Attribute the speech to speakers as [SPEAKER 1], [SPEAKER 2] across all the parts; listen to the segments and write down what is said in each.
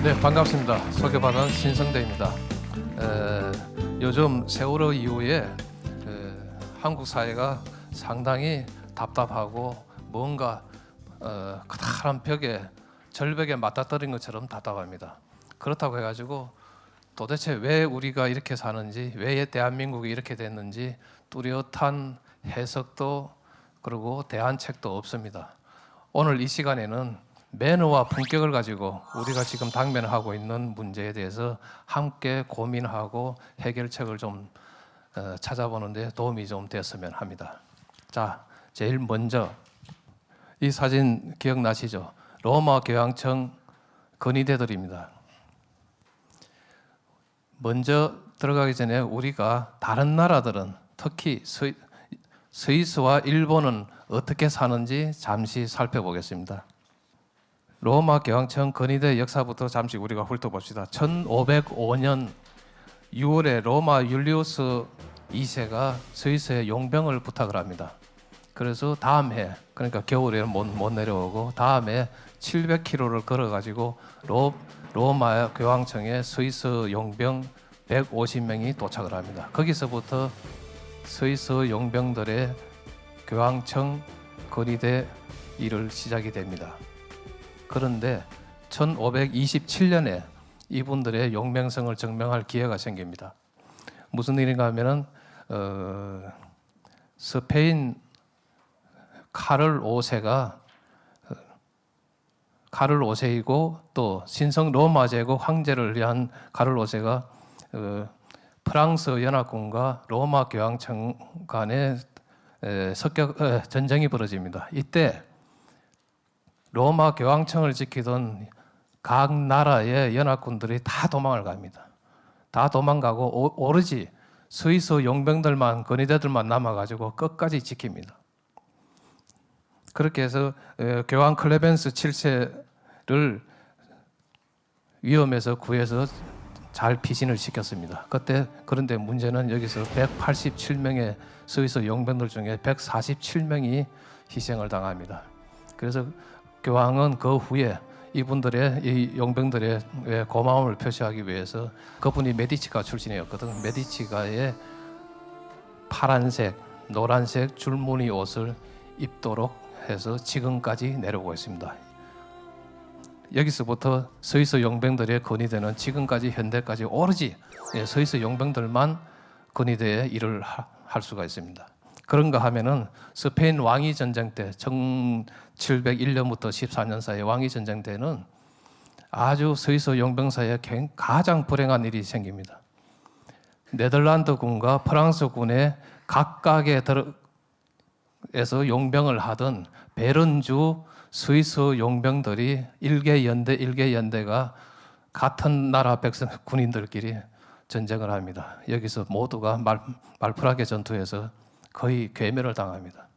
[SPEAKER 1] 네, 반갑습니다. 소개받은 신성대입니다. 요즘 세월호 이후에 한국 사회가 상당히 답답하고 뭔가 커다란 절벽에 맞닥뜨린 것처럼 답답합니다. 그렇다고 해가지고 도대체 왜 우리가 이렇게 사는지, 왜 대한민국이 이렇게 됐는지 뚜렷한 해석도 그리고 대안책도 없습니다. 오늘 이 시간에는 매너와 품격을 가지고 우리가 지금 당면하고 있는 문제에 대해서 함께 고민하고 해결책을 좀 찾아보는 데 도움이 좀 됐으면 합니다. 자, 제일 먼저 이 사진 기억나시죠? 로마 교황청 건의대들입니다. 먼저 들어가기 전에 우리가 다른 나라들은 특히 스위스와 일본은 어떻게 사는지 잠시 살펴보겠습니다. 로마 교황청 건의대 역사부터 잠시 우리가 훑어봅시다. 1505년 6월에 로마 율리우스 2세가 스위스에 용병을 부탁을 합니다. 그래서 다음 해, 그러니까 겨울에는 못 내려오고 다음에 700km를 걸어가지고 로마 교황청에 스위스 용병 150명이 도착을 합니다. 거기서부터 스위스 용병들의 교황청 건의대 일을 시작이 됩니다. 그런데 1527년에 이분들의 용맹성을 증명할 기회가 생깁니다. 무슨 일인가 하면은 스페인 카를 5세이고 또 신성 로마 제국 황제를 위한 카를 5세가 프랑스 연합군과 로마 교황청 간의 전쟁이 벌어집니다. 이때 로마 교황청을 지키던 각 나라의 연합군들이 다 도망을 갑니다. 다 도망가고 오로지 스위스 용병들만, 건의대들만 남아가지고 끝까지 지킵니다. 그렇게 해서 교황 클레벤스 7세를 위험에서 구해서 잘 피신을 시켰습니다. 그런데 문제는 여기서 187명의 스위스 용병들 중에 147명이 희생을 당합니다. 그래서 교황은 그 후에 이분들의 이 용병들의 고마움을 표시하기 위해서 그분이 메디치가 출신이었거든. 메디치가의 파란색, 노란색 줄무늬 옷을 입도록 해서 지금까지 내려오고 있습니다. 여기서부터 스위스 용병들의 건의대는 지금까지 현대까지 오로지 스위스 용병들만 건의대에 일을 할 수가 있습니다. 그런가 하면은 스페인 왕위 전쟁 때 1701년부터 14년 사이 왕위 전쟁 때는 아주 스위스 용병사에 가장 불행한 일이 생깁니다. 네덜란드 군과 프랑스 군의 각각에서 용병을 하던 베른주 스위스 용병들이 일개연대가 같은 나라 군인들끼리 전쟁을 합니다. 여기서 모두가 말프라게 전투에서 거의 괴멸을 당합니다.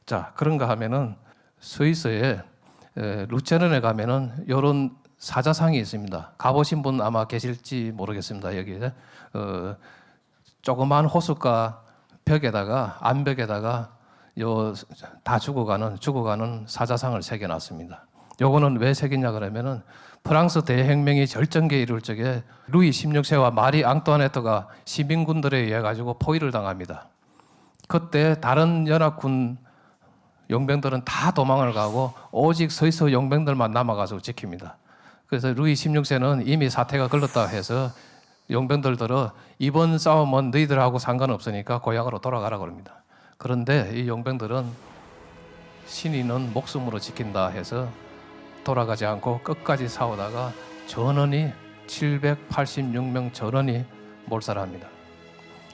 [SPEAKER 1] 자, 그런가 하면은 스위스에 루체른에 가면은 이런 사자상이 있습니다. 가보신 분 아마 계실지 모르겠습니다. 여기에 조그만 호숫가 암벽에다가 다 죽어가는 사자상을 새겨놨습니다. 요거는 왜 새기냐 그러면은 프랑스 대혁명이 절정기에 이룰 적에 루이 16세와 마리 앙뚜아네트가 시민군들에 의해 가지고 포위를 당합니다. 그때 다른 연합군 용병들은 다 도망을 가고 오직 스위스 용병들만 남아가서 지킵니다. 그래서 루이 16세는 이미 사태가 걸렸다 해서 용병들들은 이번 싸움은 너희들하고 상관없으니까 고향으로 돌아가라고 합니다. 그런데 이 용병들은 신의는 목숨으로 지킨다 해서 돌아가지 않고 끝까지 싸우다가 786명 전원이 몰살합니다.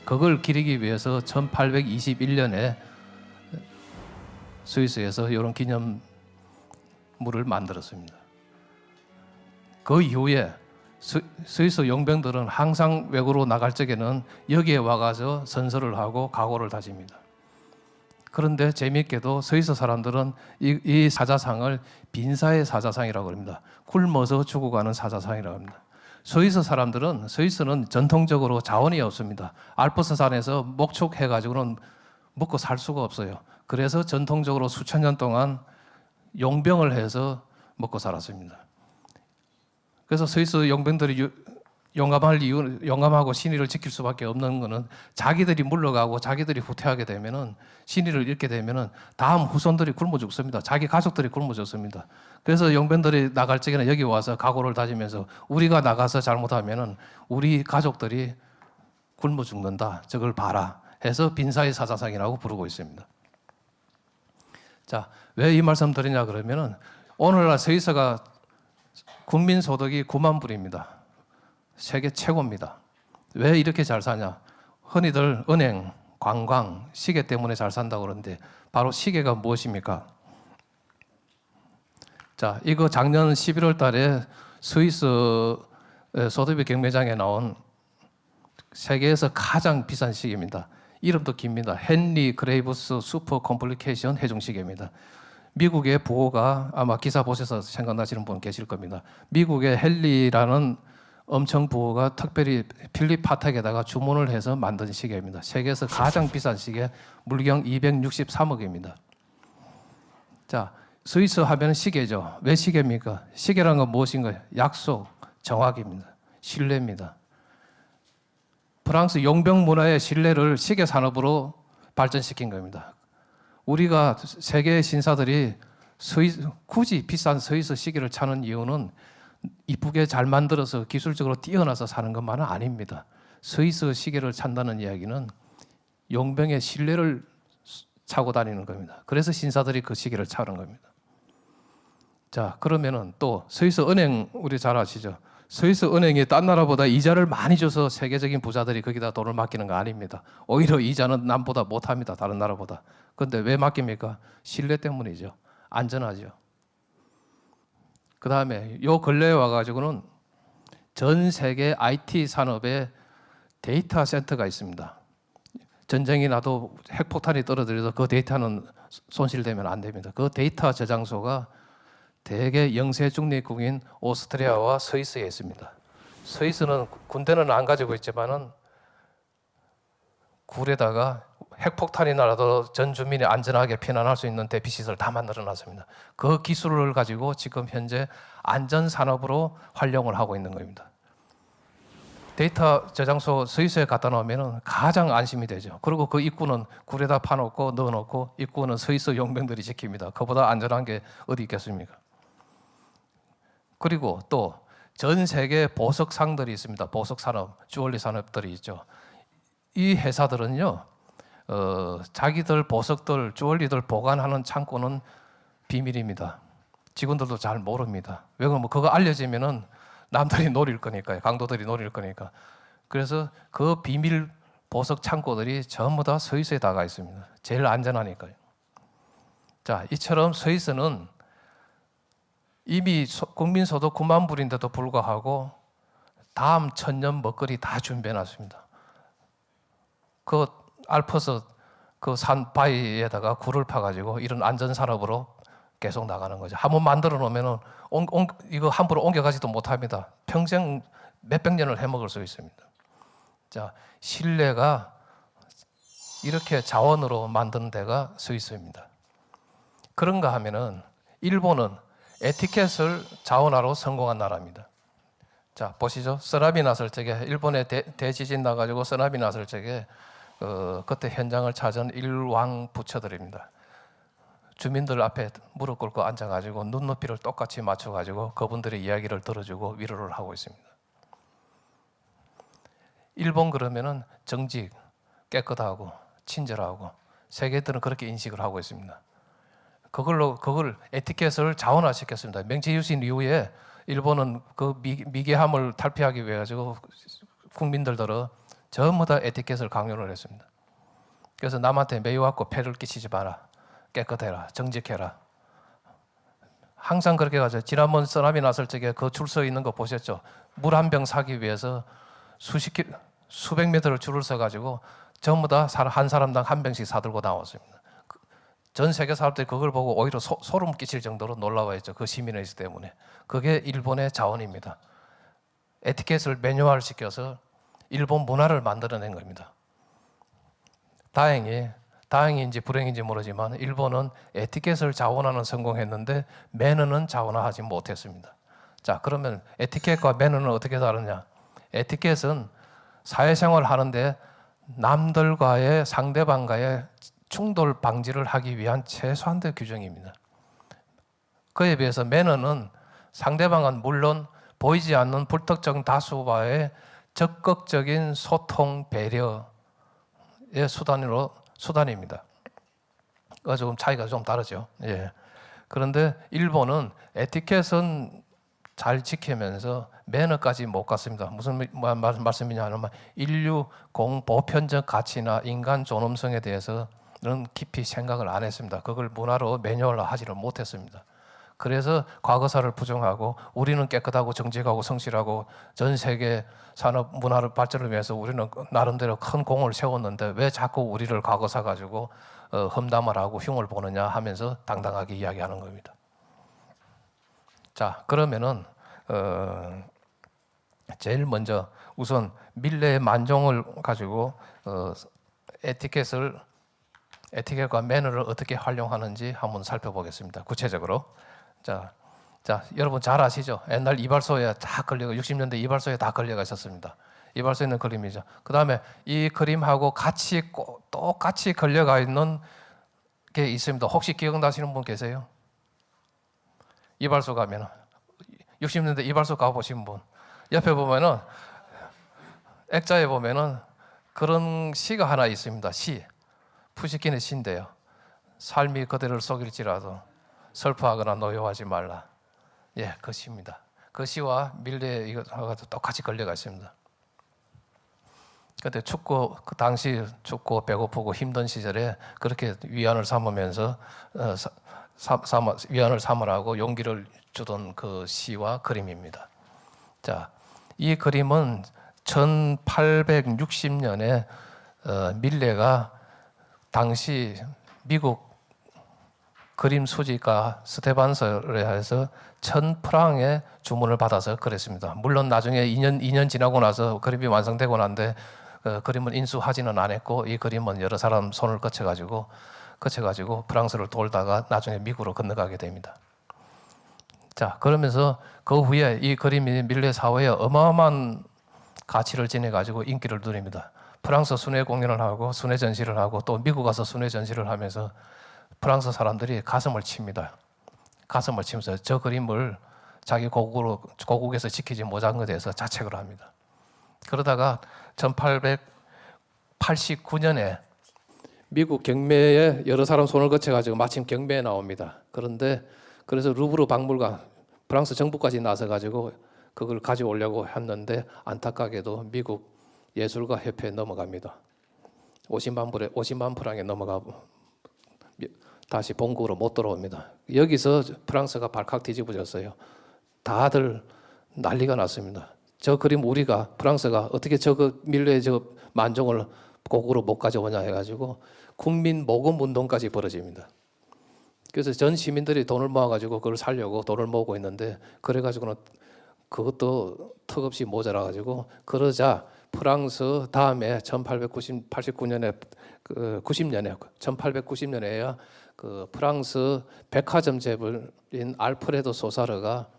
[SPEAKER 1] 그걸 기리기 위해서 1821년에 스위스에서 이런 기념물을 만들었습니다. 그 이후에 스위스 용병들은 항상 외국으로 나갈 적에는 여기에 와가서 선서를 하고 각오를 다집니다. 그런데 재미있게도 스위스 사람들은 이 사자상을 빈사의 사자상이라고 합니다. 굶어서 죽어가는 사자상이라고 합니다. 스위스는 전통적으로 자원이 없습니다. 알프스 산에서 목축해가지고는 먹고 살 수가 없어요. 그래서 전통적으로 수천 년 동안 용병을 해서 먹고 살았습니다. 그래서 스위스 용병들이 용감하고 신의를 지킬 수밖에 없는 것은 자기들이 물러가고 자기들이 후퇴하게 되면은 신의를 잃게 되면은 다음 후손들이 굶어 죽습니다. 자기 가족들이 굶어 죽습니다. 그래서 용병들이 나갈 적에는 여기 와서 각오를 다지면서 우리가 나가서 잘못하면은 우리 가족들이 굶어 죽는다. 저걸 봐라. 해서 빈사의 사자상이라고 부르고 있습니다. 자, 왜 이 말씀 드리냐 그러면은 오늘날 스위스가 국민 소득이 9만 불입니다. 세계 최고입니다. 왜 이렇게 잘 사냐? 흔히들 은행, 관광, 시계 때문에 잘 산다고 그러는데 바로 시계가 무엇입니까? 자, 이거 작년 11월 달에 스위스 소드비 경매장에 나온 세계에서 가장 비싼 시계입니다. 이름도 깁니다. 헨리 그레이브스 슈퍼 컴플리케이션 해중시계입니다. 미국의 부호가 아마 기사 보셔서 생각나시는 분 계실 겁니다. 미국의 헨리라는 엄청 부호가 특별히 필립 파텍에다가 주문을 해서 만든 시계입니다. 세계에서 가장 비싼 시계, 물경 263억입니다. 자, 스위스 하면 시계죠. 왜 시계입니까? 시계라는 건 무엇인가요? 약속, 정확입니다. 신뢰입니다. 프랑스 용병 문화의 신뢰를 시계 산업으로 발전시킨 겁니다. 우리가 세계 신사들이 굳이 비싼 스위스 시계를 차는 이유는 이쁘게 잘 만들어서 기술적으로 뛰어나서 사는 것만은 아닙니다. 스위스 시계를 찬다는 이야기는 용병의 신뢰를 차고 다니는 겁니다. 그래서 신사들이 그 시계를 차는 겁니다. 자, 그러면은 또 스위스 은행 우리 잘 아시죠? 스위스 은행이 딴 나라보다 이자를 많이 줘서 세계적인 부자들이 거기다 돈을 맡기는 거 아닙니다. 오히려 이자는 남보다 못합니다. 다른 나라보다. 그런데 왜 맡깁니까? 신뢰 때문이죠. 안전하죠. 그 다음에 요 근래에 와가지고는 전 세계 IT 산업에 데이터 센터가 있습니다. 전쟁이 나도 핵폭탄이 떨어뜨려도 그 데이터는 손실되면 안 됩니다. 그 데이터 저장소가 대개 영세 중립국인 오스트리아와 스위스에 있습니다. 스위스는 군대는 안 가지고 있지만은 굴에다가 핵폭탄이 날아도 전 주민이 안전하게 피난할 수 있는 대피시설 다 만들어놨습니다. 그 기술을 가지고 지금 현재 안전산업으로 활용을 하고 있는 겁니다. 데이터 저장소 스위스에 갖다 놓으면 가장 안심이 되죠. 그리고 그 입구는 굴에다 파놓고 넣어놓고 입구는 스위스 용병들이 지킵니다. 그보다 안전한 게 어디 있겠습니까? 그리고 또 전 세계 보석상들이 있습니다. 보석산업, 주얼리 산업들이 있죠. 이 회사들은요, 자기들 보석들, 주얼리들 보관하는 창고는 비밀입니다. 직원들도 잘 모릅니다. 왜 그러면 그거 알려지면은 남들이 노릴 거니까요. 강도들이 노릴 거니까. 그래서 그 비밀 보석 창고들이 전부 다 스위스에 다가 있습니다. 제일 안전하니까요. 자, 이처럼 스위스는 이미 국민소득 9만 불인데도 불구하고 다음 천년 먹거리 다 준비해놨습니다. 그 알프스 그 산 바위에다가 굴을 파가지고 이런 안전산업으로 계속 나가는 거죠. 한번 만들어 놓으면은 이거 함부로 옮겨가지도 못합니다. 평생 몇백 년을 해먹을 수 있습니다. 자, 신뢰가 이렇게 자원으로 만드는 데가 스위스입니다. 그런가 하면은 일본은 에티켓을 자원화로 성공한 나라입니다. 자, 보시죠. 쓰나미 났을 적에 일본에 대지진 나가지고 쓰나미 났을 적에 그때 현장을 찾은 일왕 부처들입니다. 주민들 앞에 무릎 꿇고 앉아가지고 눈높이를 똑같이 맞춰가지고 그분들의 이야기를 들어주고 위로를 하고 있습니다. 일본 그러면은 정직, 깨끗하고 친절하고 세계들은 그렇게 인식을 하고 있습니다. 그걸 에티켓을 자원화시켰습니다. 명치유신 이후에 일본은 그 미개함을 탈피하기 위해 가지고 국민들들은 전부 다 에티켓을 강요를 했습니다. 그래서 남한테 매유하고 폐를 끼치지 마라, 깨끗해라, 정직해라. 항상 그렇게 가죠. 지난번 쓰나미 났을 적에 그 줄 서 있는 거 보셨죠? 물 한 병 사기 위해서 수백 미터를 줄을 서 가지고 전부 다 한 사람당 한 병씩 사들고 나왔습니다. 전 세계 사람들이 그걸 보고 오히려 소름 끼칠 정도로 놀라워했죠. 그 시민의식 때문에. 그게 일본의 자원입니다. 에티켓을 매뉴얼 시켜서 일본 문화를 만들어낸 겁니다. 다행인지 불행인지 모르지만 일본은 에티켓을 자원화는 성공했는데 매너는 자원화하지 못했습니다. 자, 그러면 에티켓과 매너는 어떻게 다르냐? 에티켓은 사회생활을 하는데 남들과의 상대방과의 충돌 방지를 하기 위한 최소한의 규정입니다. 그에 비해서 매너는 상대방은 물론 보이지 않는 불특정 다수와의 적극적인 소통 배려의 수단입니다. 그 조금 차이가 좀 다르죠. 예. 그런데 일본은 에티켓은 잘 지키면서 매너까지 못 갔습니다. 무슨 말씀이냐 하면 인류 공보편적 가치나 인간 존엄성에 대해서는 깊이 생각을 안 했습니다. 그걸 문화로 매뉴얼로 하지를 못했습니다. 그래서 과거사를 부정하고 우리는 깨끗하고 정직하고 성실하고 전 세계 산업 문화를 발전을 위해서 우리는 나름대로 큰 공을 세웠는데 왜 자꾸 우리를 과거사 가지고 험담을 하고 흉을 보느냐 하면서 당당하게 이야기하는 겁니다. 자, 그러면은 제일 먼저 우선 밀레의 만종을 가지고 에티켓과 매너를 어떻게 활용하는지 한번 살펴보겠습니다. 구체적으로. 자, 여러분 잘 아시죠? 옛날 이발소에 다 걸려가 60년대 이발소에 다 걸려가 있었습니다. 이발소에 있는 그림이죠. 그 다음에 이 그림하고 똑같이 걸려가 있는 게 있습니다. 혹시 기억나시는 분 계세요? 이발소 가면은 60년대 이발소 가보신 분 옆에 보면은 액자에 보면은 그런 시가 하나 있습니다. 시 푸시킨의 시인데요. 삶이 그대를 속일지라도 슬퍼하거나 노여워하지 말라. 예, 그 시입니다. 그 시와 밀레 이거가 똑같이 걸려가 있습니다. 그때 그 당시 춥고 배고프고 힘든 시절에 그렇게 위안을 삼으면서 위안을 삼으라고 용기를 주던 그 시와 그림입니다. 자, 이 그림은 1860년에 밀레가 당시 미국 그림 수집가 스테반서에 해서 1000프랑의 주문을 받아서 그랬습니다. 물론 나중에 2년 지나고 나서 그림이 완성되고 난데 그림은 인수하지는 않았고 이 그림은 여러 사람 손을 거쳐가지고 프랑스를 돌다가 나중에 미국으로 건너가게 됩니다. 자, 그러면서 그 후에 이 그림이 밀레 사회에 어마어마한 가치를 지내가지고 인기를 누립니다. 프랑스 순회 공연을 하고 순회 전시를 하고 또 미국 가서 순회 전시를 하면서 프랑스 사람들이 가슴을 칩니다. 가슴을 치면서 저 그림을 자기 고국에서 지키지 못한 것에 대해서 자책을 합니다. 그러다가 1889년에 미국 경매에 여러 사람 손을 거쳐가지고 마침 경매에 나옵니다. 그래서 루브르 박물관, 프랑스 정부까지 나서가지고 그걸 가져오려고 했는데 안타깝게도 미국 예술가 협회에 넘어갑니다. 50만 프랑에 넘어가고 다시 본국으로 못 돌아옵니다. 여기서 프랑스가 발칵 뒤집어졌어요. 다들 난리가 났습니다. 저 그림 프랑스가 어떻게 밀레의 만종을 고국으로 못 가져오냐 해가지고 국민 모금 운동까지 벌어집니다. 그래서 전 시민들이 돈을 모아가지고 그걸 살려고 돈을 모으고 있는데 그래가지고는 그것도 턱없이 모자라가지고 그러자 프랑스 다음에 1890년에야 그 프랑스 백화점 재벌인 알프레도 소사르가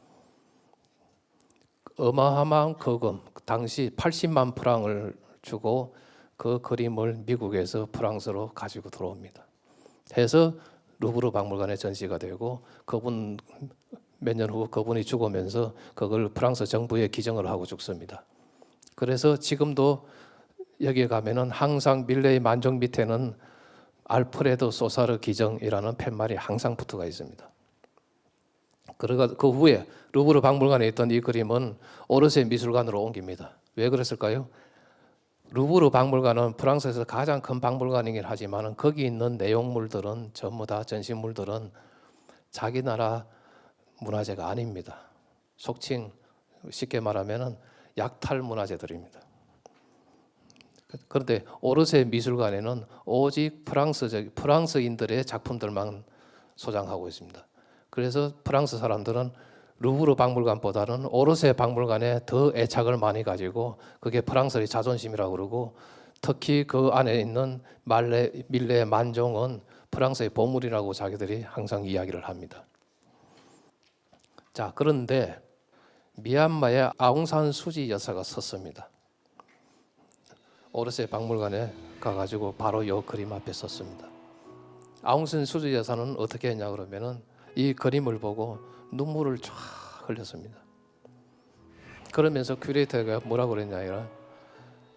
[SPEAKER 1] 어마어마한 거금, 당시 80만 프랑을 주고 그 그림을 미국에서 프랑스로 가지고 들어옵니다. 해서 루브르 박물관에 전시가 되고 몇 년 후 그분이 죽으면서 그걸 프랑스 정부에 기증을 하고 죽습니다. 그래서 지금도 여기에 가면은 항상 밀레의 만종 밑에는 알프레도 소사르 기정이라는 팻말이 항상 붙어가 있습니다. 그 후에 루브르 박물관에 있던 이 그림은 오르세 미술관으로 옮깁니다. 왜 그랬을까요? 루브르 박물관은 프랑스에서 가장 큰 박물관이긴 하지만 거기 있는 내용물들은 전부 다 전시물들은 자기 나라 문화재가 아닙니다. 속칭 쉽게 말하면 약탈 문화재들입니다. 그런데 오르세 미술관에는 오직 프랑스인들의 작품들만 소장하고 있습니다. 그래서 프랑스 사람들은 루브르 박물관보다는 오르세 박물관에 더 애착을 많이 가지고 그게 프랑스의 자존심이라고 그러고 특히 그 안에 있는 밀레의 만종은 프랑스의 보물이라고 자기들이 항상 이야기를 합니다. 자, 그런데 미얀마의 아웅산 수지 여사가 섰습니다. 오르세 박물관에 가가지고 바로 이 그림 앞에 섰습니다. 아웅산 수지 여사는 어떻게 했냐 그러면은 이 그림을 보고 눈물을 쫙 흘렸습니다. 그러면서 큐레이터가 뭐라고 그랬냐,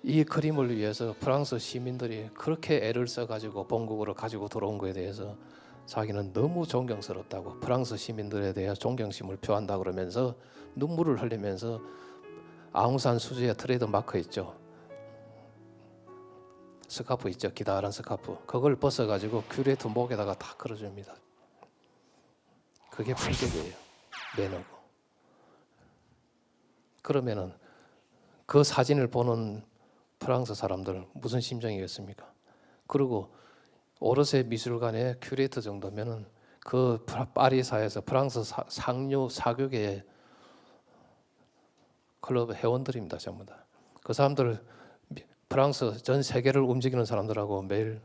[SPEAKER 1] 이 그림을 위해서 프랑스 시민들이 그렇게 애를 써가지고 본국으로 가지고 들어온 것에 대해서 자기는 너무 존경스럽다고, 프랑스 시민들에 대해 존경심을 표한다 그러면서 눈물을 흘리면서 아웅산 수지의 트레이드 마크 있죠, 스카프 있죠, 기다란 스카프, 그걸 벗어가지고 큐레이터 목에다가 다 걸어줍니다. 그게 품격이에요. 매너고. 그러면은 그 사진을 보는 프랑스 사람들 무슨 심정이겠습니까? 그리고 오르세 미술관의 큐레이터 정도면은 그 파리사에서 프랑스 상류 사교계의 클럽 회원들입니다. 전부 다. 그 사람들 프랑스 전 세계를 움직이는 사람들하고 매일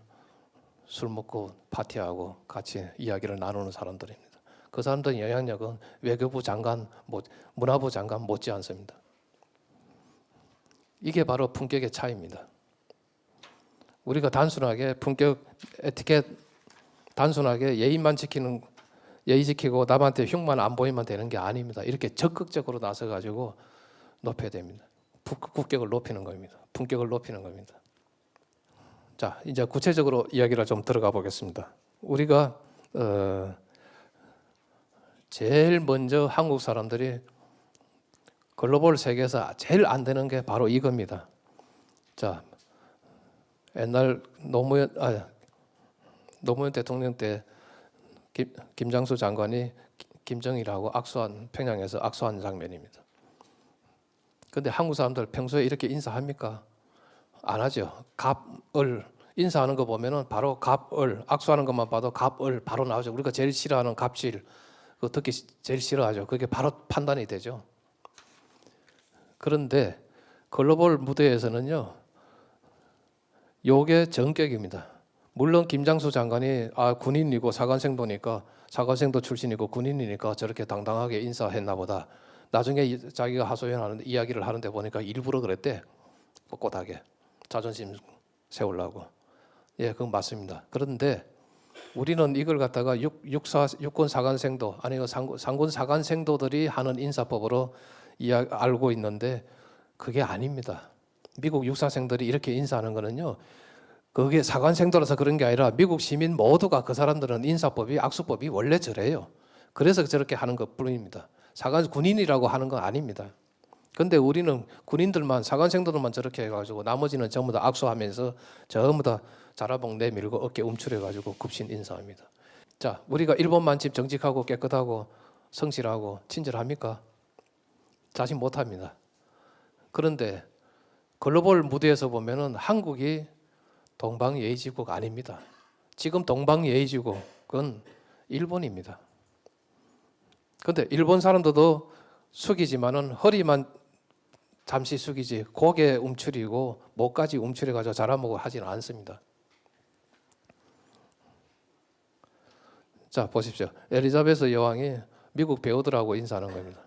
[SPEAKER 1] 술 먹고 파티하고 같이 이야기를 나누는 사람들입니다. 그 사람들의 영향력은 외교부 장관, 문화부 장관 못지 않습니다. 이게 바로 품격의 차이입니다. 우리가 단순하게 품격, 에티켓, 단순하게 예의만 지키는, 예의 지키고 남한테 흉만 안 보이면 되는 게 아닙니다. 이렇게 적극적으로 나서가지고 높여야 됩니다. 국격을 높이는 겁니다. 품격을 높이는 겁니다. 자, 이제 구체적으로 이야기를 좀 들어가 보겠습니다. 우리가 제일 먼저 한국 사람들이 글로벌 세계에서 제일 안 되는 게 바로 이겁니다. 자, 옛날 노무현 대통령 때 김장수 장관이 김정일하고 평양에서 악수한 장면입니다. 근데 한국 사람들 평소에 이렇게 인사합니까? 안 하죠. 갑을 인사하는 거 보면은 바로 갑을, 악수하는 것만 봐도 갑을 바로 나오죠. 우리가 제일 싫어하는 갑질, 그거 듣기 제일 싫어하죠. 그게 바로 판단이 되죠. 그런데 글로벌 무대에서는요, 요게 전격입니다. 물론 김장수 장관이 군인이고 사관생도 출신이고 군인이니까 저렇게 당당하게 인사했나 보다. 나중에 자기가 하소연하는 이야기를 하는데 보니까 일부러 그랬대. 꼿꼿하게 자존심 세우려고. 예, 그건 맞습니다. 그런데 우리는 이걸 갖다가 육군 사관생도 아니면 상군 사관생도들이 하는 인사법으로 알고 있는데 그게 아닙니다. 미국 육사생들이 이렇게 인사하는 거는요, 그게 사관생도라서 그런 게 아니라 미국 시민 모두가, 그 사람들은 인사법이, 악수법이 원래 저래요. 그래서 저렇게 하는 것 뿐입니다. 군인이라고 하는 건 아닙니다. 근데 우리는 군인들만, 사관생도들만 저렇게 해가지고 나머지는 전부 다 악수하면서 전부 다 자라봉 내밀고 어깨 움츠려가지고 굽신 인사합니다. 자, 우리가 일본만집 정직하고 깨끗하고 성실하고 친절합니까? 자신 못합니다. 그런데 글로벌 무대에서 보면은 한국이 동방예의지국 아닙니다. 지금 동방예의지국은 일본입니다. 그런데 일본 사람들도 숙이지만은 허리만 잠시 숙이지 고개 움츠리고 목까지 움츠려가지고 자라먹고 하지는 않습니다. 자, 보십시오. 엘리자베스 여왕이 미국 배우들하고 인사하는 겁니다.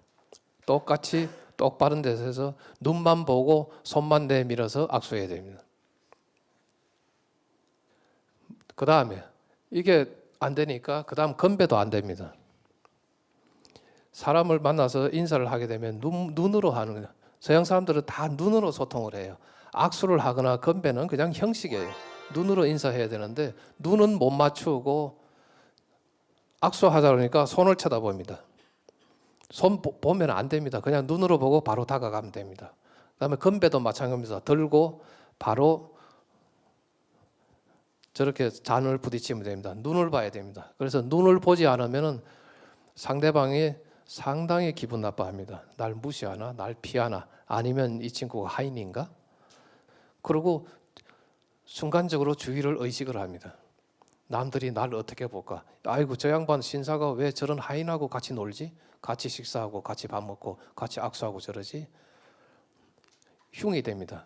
[SPEAKER 1] 똑같이 똑바른 데서 눈만 보고 손만 내밀어서 악수해야 됩니다. 그 다음에 이게 안 되니까 그 다음 건배도 안 됩니다. 사람을 만나서 인사를 하게 되면 눈으로 하는 거예요. 서양 사람들은 다 눈으로 소통을 해요. 악수를 하거나 건배는 그냥 형식이에요. 눈으로 인사해야 되는데 눈은 못 맞추고 악수하자 그러니까 손을 쳐다봅니다. 손 보면 안 됩니다. 그냥 눈으로 보고 바로 다가가면 됩니다. 그다음에 건배도 마찬가지입니다. 들고 바로 저렇게 잔을 부딪히면 됩니다. 눈을 봐야 됩니다. 그래서 눈을 보지 않으면 상대방이 상당히 기분 나빠합니다. 날 무시하나, 날 피하나, 아니면 이 친구가 하인인가? 그리고 순간적으로 주위를 의식을 합니다. 남들이 날 어떻게 볼까? 아이고, 저 양반 신사가 왜 저런 하인하고 같이 놀지? 같이 식사하고 같이 밥 먹고 같이 악수하고 저러지? 흉이 됩니다.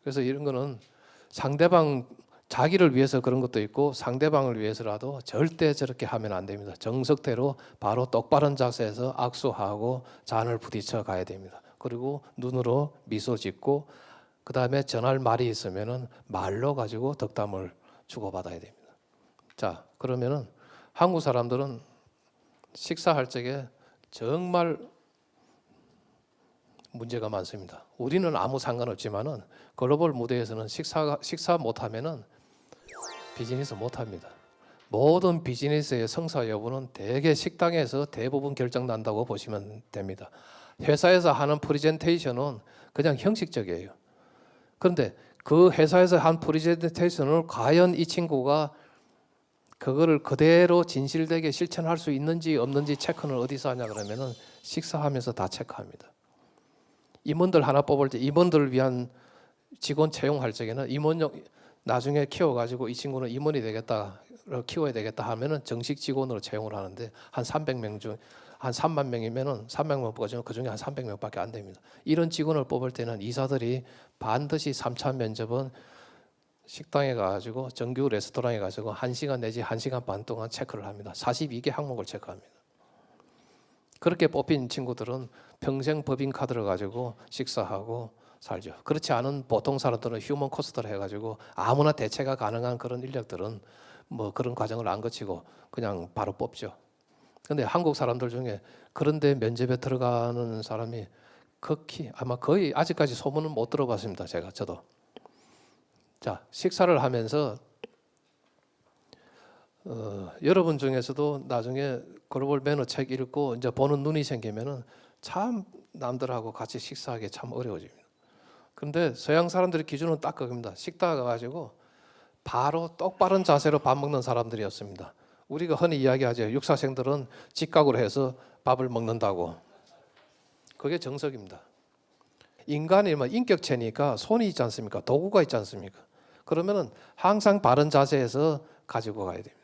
[SPEAKER 1] 그래서 이런 거는 상대방 자기를 위해서 그런 것도 있고 상대방을 위해서라도 절대 저렇게 하면 안 됩니다. 정석대로 바로 똑바른 자세에서 악수하고 잔을 부딪혀 가야 됩니다. 그리고 눈으로 미소 짓고 그 다음에 전할 말이 있으면은 말로 가지고 덕담을 주고받아야 됩니다. 자, 그러면은 한국 사람들은 식사할 적에 정말 문제가 많습니다. 우리는 아무 상관없지만은 글로벌 무대에서는 식사 못하면은 비즈니스 못합니다. 모든 비즈니스의 성사 여부는 대개 식당에서 대부분 결정난다고 보시면 됩니다. 회사에서 하는 프레젠테이션은 그냥 형식적이에요. 그런데 그 회사에서 한 프레젠테이션을 과연 이 친구가 그거를 그대로 진실되게 실천할 수 있는지 없는지 체크는 어디서 하냐 그러면은 식사하면서 다 체크합니다. 임원들 하나 뽑을 때 임원들을 위한 직원 채용할 적에는 임원용 나중에 키워가지고 이 친구는 임원이 되겠다, 키워야 되겠다 하면은 정식 직원으로 채용을 하는데 한 300명 중 한 3만 명이면은 300명 뽑아주면 그 중에 한 300명밖에 안 됩니다. 이런 직원을 뽑을 때는 이사들이 반드시 3차 면접은 식당에 가가지고 정규 레스토랑에 가지고 1시간 내지 1시간 반 동안 체크를 합니다. 42개 항목을 체크합니다. 그렇게 뽑힌 친구들은 평생 법인카드를 가지고 식사하고 살죠. 그렇지 않은 보통 사람들은 휴먼 코스트를 해가지고 아무나 대체가 가능한 그런 인력들은 뭐 그런 과정을 안 거치고 그냥 바로 뽑죠. 근데 한국 사람들 중에 그런데 면접에 들어가는 사람이 극히 아마 거의 아직까지 소문은 못 들어봤습니다. 저도. 자, 식사를 하면서 여러분 중에서도 나중에 글로벌 매너 책 읽고 이제 보는 눈이 생기면은 참 남들하고 같이 식사하기 참 어려워집니다. 그런데 서양 사람들의 기준은 딱 그겁니다. 식당 가가지고 바로 똑바른 자세로 밥 먹는 사람들이었습니다. 우리가 흔히 이야기하죠. 육사생들은 직각으로 해서 밥을 먹는다고. 그게 정석입니다. 인간이 인격체니까 손이 있지 않습니까? 도구가 있지 않습니까? 그러면은 항상 바른 자세에서 가지고 가야 됩니다.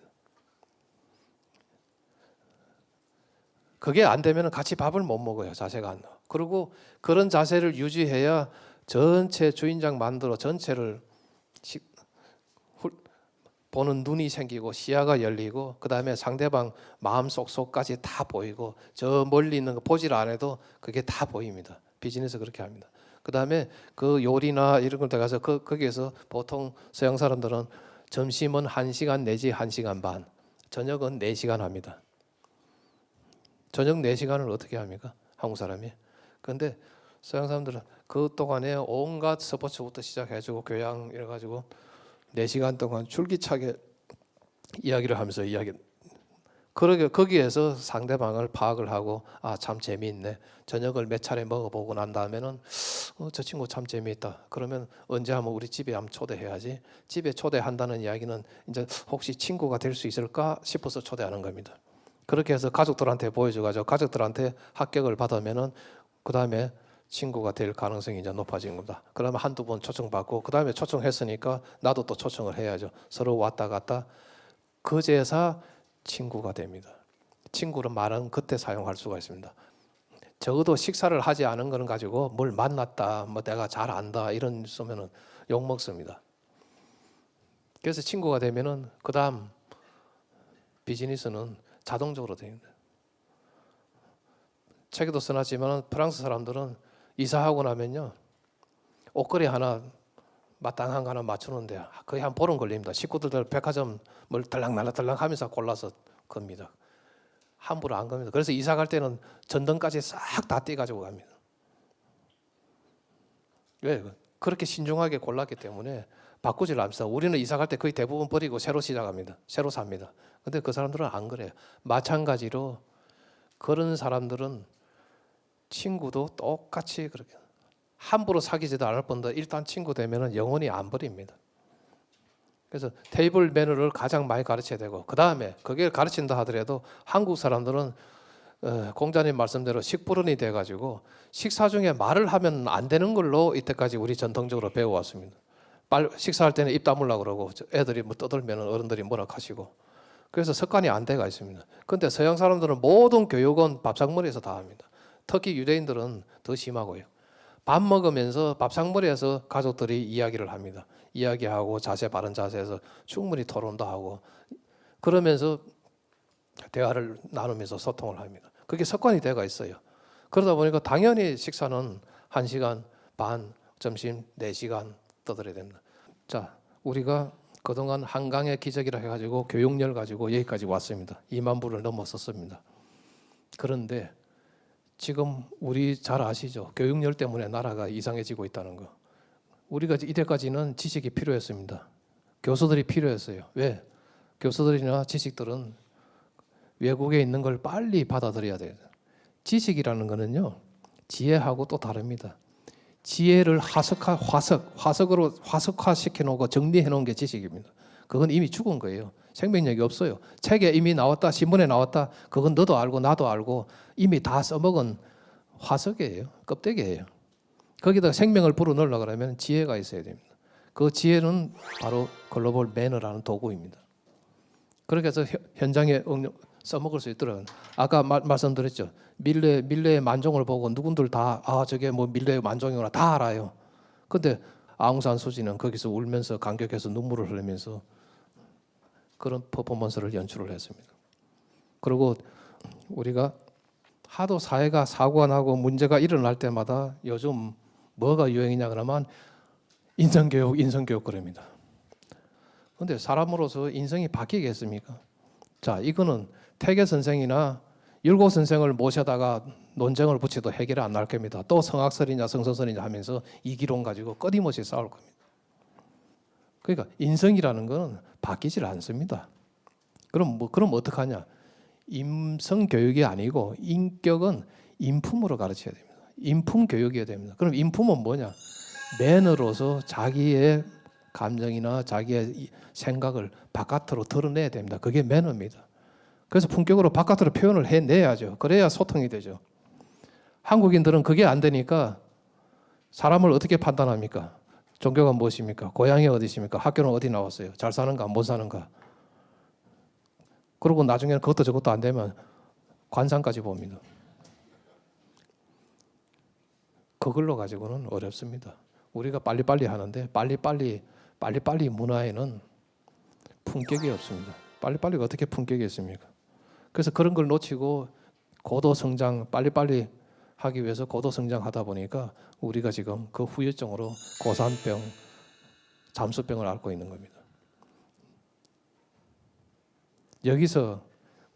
[SPEAKER 1] 그게 안 되면 같이 밥을 못 먹어요. 자세가 안 나와. 그리고 그런 자세를 유지해야 전체 주인장 만들어 전체를 보는 눈이 생기고 시야가 열리고 그 다음에 상대방 마음 속까지 다 보이고 저 멀리 있는 거 보질 않아도 그게 다 보입니다. 비즈니스 그렇게 합니다. 그 다음에 그 요리나 이런 걸 들어가서 거기에서 보통 서양 사람들은 점심은 1시간 내지 1시간 반, 저녁은 4시간 합니다. 저녁 4시간을 어떻게 합니까? 한국 사람이. 그런데 서양 사람들은 그 동안에 온갖 스포츠부터 시작해가지고 교양 이래가지고 4시간 동안 줄기차게 이야기를 하면서 그러게 거기에서 상대방을 파악을 하고 아, 참 재미있네. 저녁을 몇 차례 먹어보고 난 다음에는 저 친구 참 재미있다. 그러면 언제 한번 우리 집에 한번 초대해야지. 집에 초대한다는 이야기는 이제 혹시 친구가 될 수 있을까 싶어서 초대하는 겁니다. 그렇게 해서 가족들한테 보여줘가지고 가족들한테 합격을 받으면은 그 다음에 친구가 될 가능성이 이제 높아지는 겁니다. 그러면 한두 번 초청받고 그 다음에 초청했으니까 나도 또 초청을 해야죠. 서로 왔다 갔다 그제서 친구가 됩니다. 친구는 말은 그때 사용할 수가 있습니다. 적어도 식사를 하지 않은 거는 가지고 뭘 만났다, 뭐 내가 잘 안다 이런 쓰면은 욕 먹습니다. 그래서 친구가 되면은 그 다음 비즈니스는 자동적으로 됩니다. 책에도 써놨지만 프랑스 사람들은 이사하고 나면요 옷걸이 하나 마땅한 거 하나 맞추는데 거의 한 보름 걸립니다. 식구들 백화점을 들락날락 하면서 골라서 겁니다. 함부로 안 겁니다. 그래서 이사 갈 때는 전등까지 싹 다 떼가지고 갑니다. 왜? 그렇게 신중하게 골랐기 때문에 바꾸질 않습니다. 우리는 이사 갈 때 거의 대부분 버리고 새로 시작합니다. 새로 삽니다. 근데 그 사람들은 안 그래요. 마찬가지로 그런 사람들은 친구도 똑같이 그렇게 함부로 사귀지도 않을 뿐더 일단 친구 되면은 영원히 안 버립니다. 그래서 테이블 매너를 가장 많이 가르쳐야 되고 그 다음에 그게 가르친다 하더라도 한국 사람들은 공자님 말씀대로 식불운이 돼가지고 식사 중에 말을 하면 안 되는 걸로 이때까지 우리 전통적으로 배워왔습니다. 식사할 때는 입 다물라고 그러고 애들이 뭐 떠들면 어른들이 뭐라 하시고 그래서 습관이 안 돼가 있습니다. 그런데 서양 사람들은 모든 교육은 밥상머리에서 다 합니다. 특히 유대인들은 더 심하고요. 밥 먹으면서 밥상머리에서 가족들이 이야기를 합니다. 이야기하고 자세 바른 자세에서 충분히 토론도 하고 그러면서 대화를 나누면서 소통을 합니다. 그게 습관이 되어 있어요. 그러다 보니까 당연히 식사는 1시간 반, 점심 4시간 떠들어야 됩니다. 자, 우리가 그동안 한강의 기적이라 해가지고 교육열 가지고 여기까지 왔습니다. 2만 부를 넘었었습니다. 그런데 지금 우리 잘 아시죠? 교육열 때문에 나라가 이상해지고 있다는 거. 우리가 이때까지는 지식이 필요했습니다. 교수들이 필요했어요. 왜? 교수들이나 지식들은 외국에 있는 걸 빨리 받아들여야 돼요. 지식이라는 거는요, 지혜하고 또 다릅니다. 지혜를 화석으로 화석화시켜 놓고 정리해 놓은 게 지식입니다. 그건 이미 죽은 거예요. 생명력이 없어요. 책에 이미 나왔다, 신문에 나왔다, 그건 너도 알고 나도 알고 이미 다 써먹은 화석이에요. 껍데기예요. 거기다가 생명을 불어넣으려고 그러면 지혜가 있어야 됩니다. 그 지혜는 바로 글로벌 매너라는 도구입니다. 그렇게 해서 현장에 써먹을 수 있도록 아까 말씀드렸죠. 밀레의 만종을 보고 누군들 다 저게 뭐 밀레의 만종이구나 다 알아요. 근데 아웅산 수지는 거기서 울면서 감격해서 눈물을 흘리면서 그런 퍼포먼스를 연출을 했습니다. 그리고 우리가 하도 사회가 사고가 나고 문제가 일어날 때마다 요즘 뭐가 유행이냐 그러면 인성교육 그럽니다. 근데 사람으로서 인성이 바뀌겠습니까? 자, 이거는 태계 선생이나 율곡 선생을 모셔다가 논쟁을 붙여도 해결이 안 날 겁니다. 또 성악설이냐 성선설이냐 하면서 이기론 가지고 끊임없이 싸울 겁니다. 그러니까 인성이라는 것은 바뀌질 않습니다. 그럼 어떡하냐? 임성 교육이 아니고 인격은 인품으로 가르쳐야 됩니다. 인품 교육이어야 됩니다. 그럼 인품은 뭐냐? 매너로서 자기의 감정이나 자기의 생각을 바깥으로 드러내야 됩니다. 그게 매너입니다. 그래서 품격으로 바깥으로 표현을 해내야죠. 그래야 소통이 되죠. 한국인들은 그게 안 되니까 사람을 어떻게 판단합니까? 종교가 무엇입니까? 고향이 어디십니까? 학교는 어디 나왔어요? 잘 사는가 못 사는가? 그리고 나중에는 그것도 저것도 안 되면 관상까지 봅니다. 그걸로 가지고는 어렵습니다. 우리가 빨리빨리 하는데 빨리빨리 문화에는 품격이 없습니다. 빨리빨리가 어떻게 품격이 있습니까? 그래서 그런 걸 놓치고 고도 성장 빨리빨리 하기 위해서 고도 성장하다 보니까 우리가 지금 그 후유증으로 고산병, 잠수병을 앓고 있는 겁니다. 여기서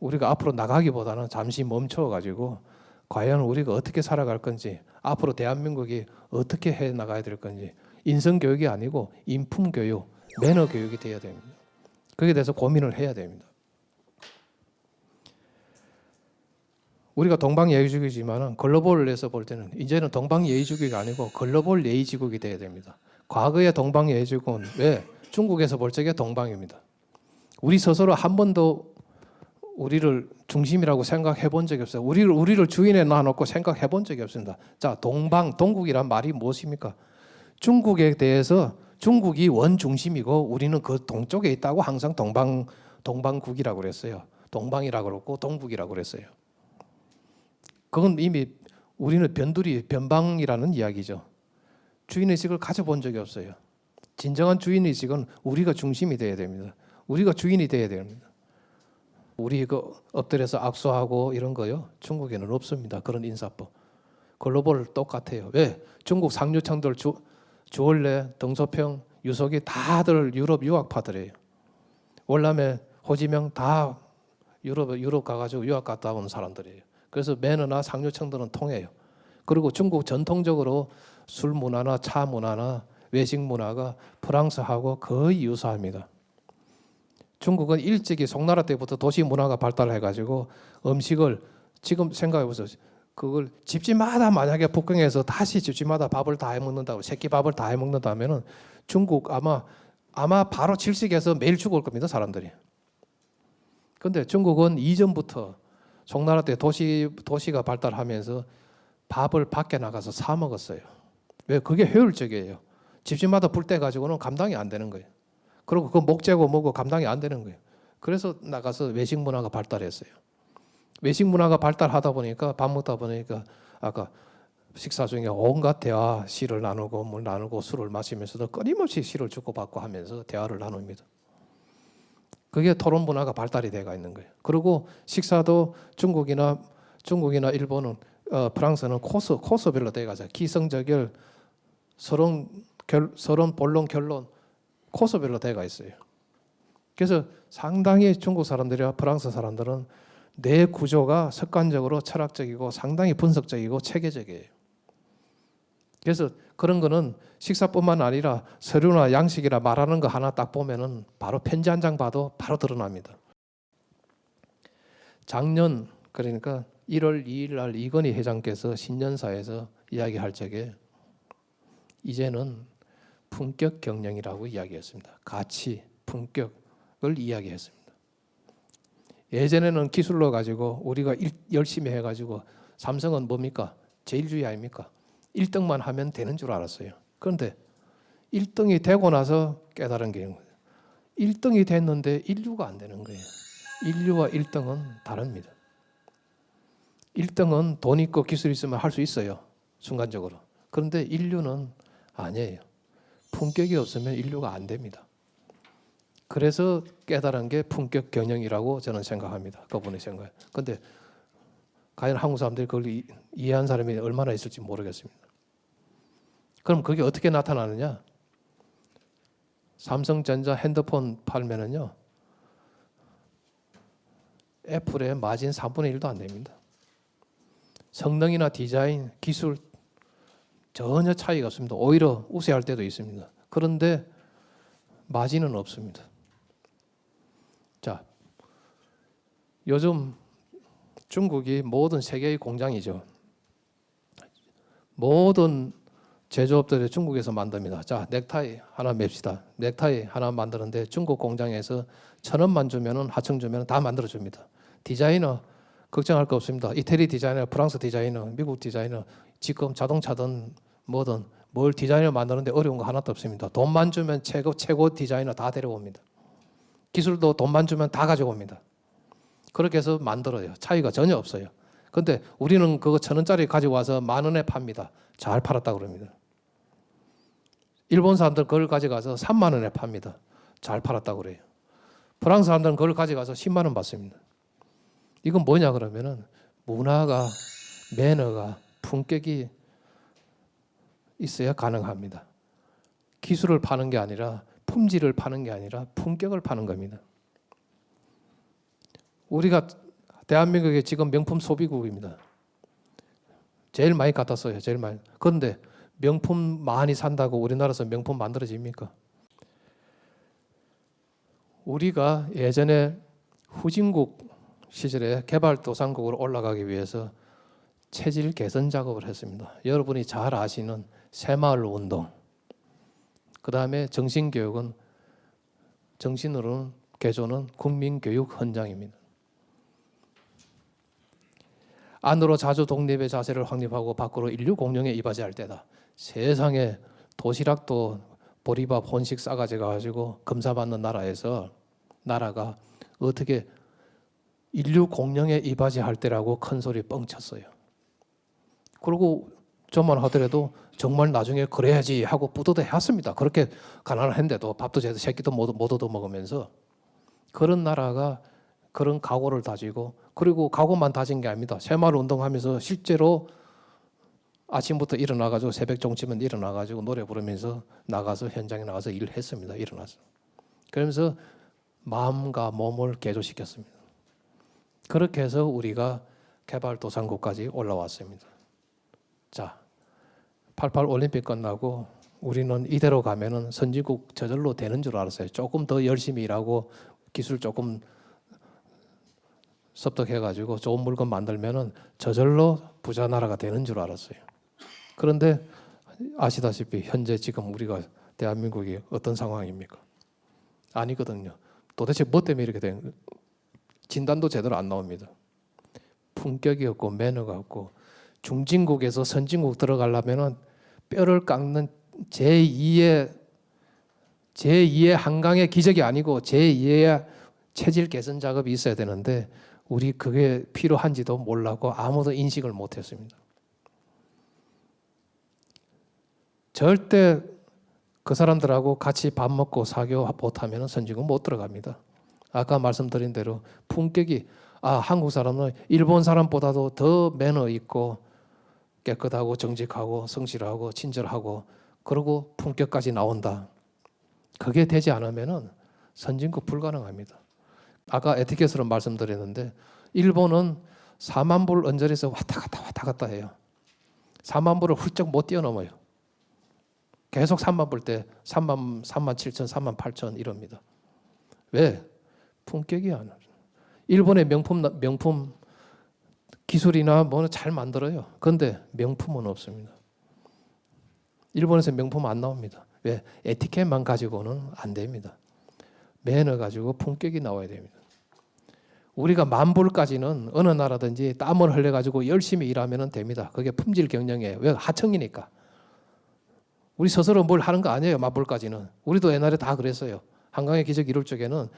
[SPEAKER 1] 우리가 앞으로 나가기보다는 잠시 멈춰가지고 과연 우리가 어떻게 살아갈 건지, 앞으로 대한민국이 어떻게 해 나가야 될 건지, 인성교육이 아니고 인품교육, 매너교육이 되어야 됩니다. 거기에 대해서 고민을 해야 됩니다. 우리가 동방예의주의지만 글로벌에서 볼 때는 이제는 동방예의주의가 아니고 글로벌 예의지국이 되어야 됩니다. 과거의 동방예의지국은 왜? 중국에서 볼 적에 동방입니다. 우리 스스로 한 번도 우리를 중심이라고 생각해 본 적이 없어요. 우리를 주인에 놔놓고 생각해 본 적이 없습니다. 자, 동국이란 말이 무엇입니까? 중국에 대해서 중국이 원중심이고 우리는 그 동쪽에 있다고 항상 동방국이라고 그랬어요. 동방이라고 그랬고 동국이라고 그랬어요. 그건 이미 우리는 변방이라는 이야기죠. 주인의식을 가져본 적이 없어요. 진정한 주인의식은 우리가 중심이 돼야 됩니다. 우리가 주인이 돼야 됩니다. 우리 엎드려서 악수하고 이런 거요. 중국에는 없습니다. 그런 인사법. 글로벌 똑같아요. 왜? 중국 상류층들 주얼레, 등소평, 유석이 다들 유럽 유학파들이에요. 월남에 호지명 다 유럽 가가지고 유학 갔다 온 사람들이에요. 그래서 매너나 상류층들은 통해요. 그리고 중국 전통적으로 술 문화나 차 문화나 외식 문화가 프랑스하고 거의 유사합니다. 중국은 일찍이 송나라 때부터 도시 문화가 발달해가지고 음식을 지금 생각해보세요. 그걸 집집마다 만약에 북경에서 다시 집집마다 밥을 다 해먹는다고 새끼 밥을 다 해먹는다면은 중국 아마 바로 질식해서 매일 죽을 겁니다. 사람들이. 근데 중국은 이전부터 송나라 때 도시가 발달하면서 밥을 밖에 나가서 사 먹었어요. 왜? 그게 효율적이에요. 집집마다 불 때 가지고는 감당이 안 되는 거예요. 그리고 그 목재고 뭐고 감당이 안 되는 거예요. 그래서 나가서 외식 문화가 발달했어요. 외식 문화가 발달하다 보니까 밥 먹다 보니까 아까 식사 중에 온갖 대화, 시를 나누고 물 나누고 술을 마시면서도 끊임없이 시를 주고받고 하면서 대화를 나눕니다. 그게 토론 문화가 발달이 돼가 있는 거예요. 그리고 식사도 중국이나 일본은 프랑스는 코스별로 돼가서 기성저결, 서론, 본론, 결론 코스별로 돼가 있어요. 그래서 상당히 중국 사람들이나 프랑스 사람들은 뇌 구조가 습관적으로 철학적이고 상당히 분석적이고 체계적이에요. 그래서 그런 거는 식사뿐만 아니라 서류나 양식이나 말하는 거 하나 딱 보면은 바로 편지 한 장 봐도 바로 드러납니다. 작년 그러니까 1월 2일 날 이건희 회장께서 신년사에서 이야기할 적에 이제는 품격 경영이라고 이야기했습니다. 가치, 품격을 이야기했습니다. 예전에는 기술로 가지고 우리가 열심히 해가지고 삼성은 뭡니까? 제일주의 아닙니까? 1등만 하면 되는 줄 알았어요. 그런데 1등이 되고 나서 깨달은 게 1등이 됐는데 인류가 안 되는 거예요. 인류와 1등은 다릅니다. 1등은 돈 있고 기술 있으면 할 수 있어요. 순간적으로. 그런데 인류는 아니에요. 품격이 없으면 인류가 안 됩니다. 그래서 깨달은 게 품격 경영이라고 저는 생각합니다. 그분의 생각. 그런데 과연 한국 사람들이 그걸 이해한 사람이 얼마나 있을지 모르겠습니다. 그럼 그게 어떻게 나타나느냐? 삼성전자 핸드폰 팔면은요, 애플의 마진 3분의 1도 안 됩니다. 성능이나 디자인, 기술 전혀 차이가 없습니다. 오히려 우세할 때도 있습니다. 그런데 마진은 없습니다. 자, 요즘 중국이 모든 세계의 공장이죠. 모든 제조업들이 중국에서 만듭니다. 자, 넥타이 하나 맵시다. 넥타이 하나 만드는데 중국 공장에서 1,000원만 주면은 하청 주면은 다 만들어 줍니다. 디자이너 걱정할 거 없습니다. 이태리 디자이너, 프랑스 디자이너, 미국 디자이너, 지금 자동차든 뭐든 뭘 디자이너 만드는데 어려운 거 하나도 없습니다. 돈만 주면 최고 디자이너 다 데려옵니다. 기술도 돈만 주면 다 가져옵니다. 그렇게 해서 만들어요. 차이가 전혀 없어요. 근데 우리는 그거 1,000원짜리 가지고 와서 10,000원에 팝니다. 잘 팔았다고 그럽니다. 일본 사람들은 그걸 가져가서 30,000원에 팝니다. 잘 팔았다고 그래요. 프랑스 사람들은 그걸 가져가서 10만 원 받습니다. 이건 뭐냐 그러면은 문화가, 매너가, 품격이 있어야 가능합니다. 기술을 파는 게 아니라 품질을 파는 게 아니라 품격을 파는 겁니다. 우리가 대한민국이 지금 명품 소비국입니다. 제일 많이 갖다 써요. 제일 많이. 그런데 명품 많이 산다고 우리나라에서 명품 만들어집니까? 우리가 예전에 후진국 시절에 개발도상국으로 올라가기 위해서 체질 개선 작업을 했습니다. 여러분이 잘 아시는 새마을 운동, 그 다음에 정신교육은, 정신으로는 개조는 국민교육 헌장입니다. 안으로 자주 독립의 자세를 확립하고 밖으로 인류 공룡에 이바지할 때다. 세상에 도시락도 보리밥 혼식 싸가지 가지고 검사받는 나라가 어떻게 인류 공룡에 이바지할 때라고 큰 소리 뻥 쳤어요. 그리고 저만 하더라도 정말 나중에 그래야지 하고 뿌듯해 했습니다. 그렇게 가난한데도 밥도 제대로 새끼도 못 얻어먹으면서. 그런 나라가 그런 각오를 다지고, 그리고 각오만 다진 게 아닙니다. 새마을 운동하면서 실제로 아침부터 일어나가지고 새벽 종치면 일어나가지고 노래 부르면서 나가서 현장에 나가서 일을 했습니다. 일어나서. 그러면서 마음과 몸을 개조시켰습니다. 그렇게 해서 우리가 개발도상국까지 올라왔습니다. 자, 88 올림픽 끝나고 우리는 이대로 가면은 선진국 저절로 되는 줄 알았어요. 조금 더 열심히 일하고 기술 조금 습득해가지고 좋은 물건 만들면은 저절로 부자 나라가 되는 줄 알았어요. 그런데 아시다시피 현재 지금 우리가 대한민국이 어떤 상황입니까? 아니거든요. 도대체 뭐 때문에 이렇게 된, 진단도 제대로 안 나옵니다. 품격이 없고 매너가 없고, 중진국에서 선진국 들어가려면은 뼈를 깎는 제2의 한강의 기적이 아니고 제2의 체질 개선 작업이 있어야 되는데 우리 그게 필요한지도 몰랐고 아무도 인식을 못했습니다. 절대 그 사람들하고 같이 밥 먹고 사교 못하면 선진국 못 들어갑니다. 아까 말씀드린 대로 품격이 한국 사람은 일본 사람보다도 더 매너 있고 깨끗하고 정직하고 성실하고 친절하고 그리고 품격까지 나온다. 그게 되지 않으면 선진국 불가능합니다. 아까 에티켓으로 말씀드렸는데 일본은 4만 불 언저리에서 왔다 갔다 해요. 4만 불을 훌쩍 못 뛰어넘어요. 계속 3만 불 때 3만 7천, 3만 8천 이럽니다. 왜? 품격이 안 와요. 일본의 명품 기술이나 뭐는 잘 만들어요. 그런데 명품은 없습니다. 일본에서 명품 안 나옵니다. 왜? 에티켓만 가지고는 안 됩니다. 매너 가지고 품격이 나와야 됩니다. 우리가 만불까지는 어느 나라든지 땀을 흘려가지고 열심히 일하면 됩니다. 그게 품질 경영이에요. 왜? 하청이니까. 우리 스스로 뭘 하는 거 아니에요. 만불까지는. 우리도 옛날에 다 그랬어요. 한강의 기적 이룰 적에는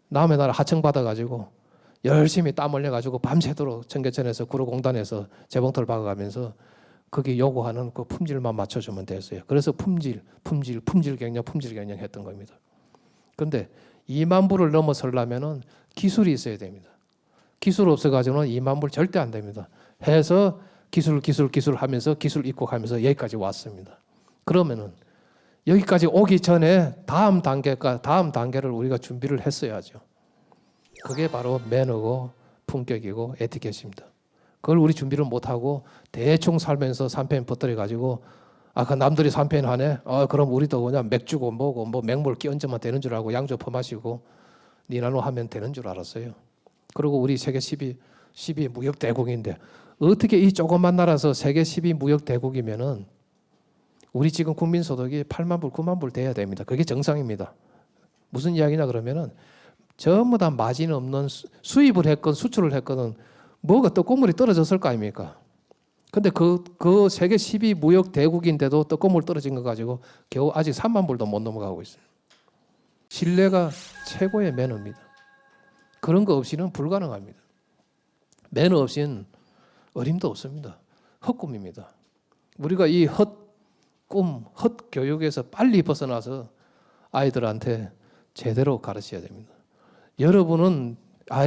[SPEAKER 1] 남의 나라 하청 받아가지고 열심히 땀 흘려가지고 밤새도록 청계천에서 구로공단에서 재봉틀 박아가면서 거기 요구하는 그 품질만 맞춰주면 됐어요. 그래서 품질 경영 했던 겁니다. 그런데 2만 불을 넘어서려면은 기술이 있어야 됩니다. 기술 없어가지고는 2만 불 절대 안 됩니다. 해서 기술 하면서 기술 입국하면서 여기까지 왔습니다. 그러면은 여기까지 오기 전에 다음 단계를 우리가 준비를 했어야죠. 그게 바로 매너고 품격이고 에티켓입니다. 그걸 우리 준비를 못하고 대충 살면서 3펜 퍼뜨려 가지고 그 남들이 3펜 하네. 그럼 우리도 그냥 맥주고 뭐고 뭐 맹물 끼얹으면 되는 줄 알고 양주 퍼마시고 니나노 하면 되는 줄 알았어요. 그리고 우리 세계 10위 무역 대국인데 어떻게 이 조그만 나라에서 세계 10위 무역 대국이면은 우리 지금 국민 소득이 8만 불, 9만 불 돼야 됩니다. 그게 정상입니다. 무슨 이야기냐 그러면은 전부 다 마진 없는 수입을 했건 수출을 했건 뭐가 떡고물이 떨어졌을 거 아닙니까? 근데 그 세계 10위 무역 대국인데도 떡고물 떨어진 거 가지고 겨우 아직 3만 불도 못 넘어가고 있어요. 신뢰가 최고의 매너입니다. 그런 거 없이는 불가능합니다. 매너 없이는 어림도 없습니다. 헛꿈입니다. 우리가 이 헛교육에서 빨리 벗어나서 아이들한테 제대로 가르쳐야 됩니다. 여러분은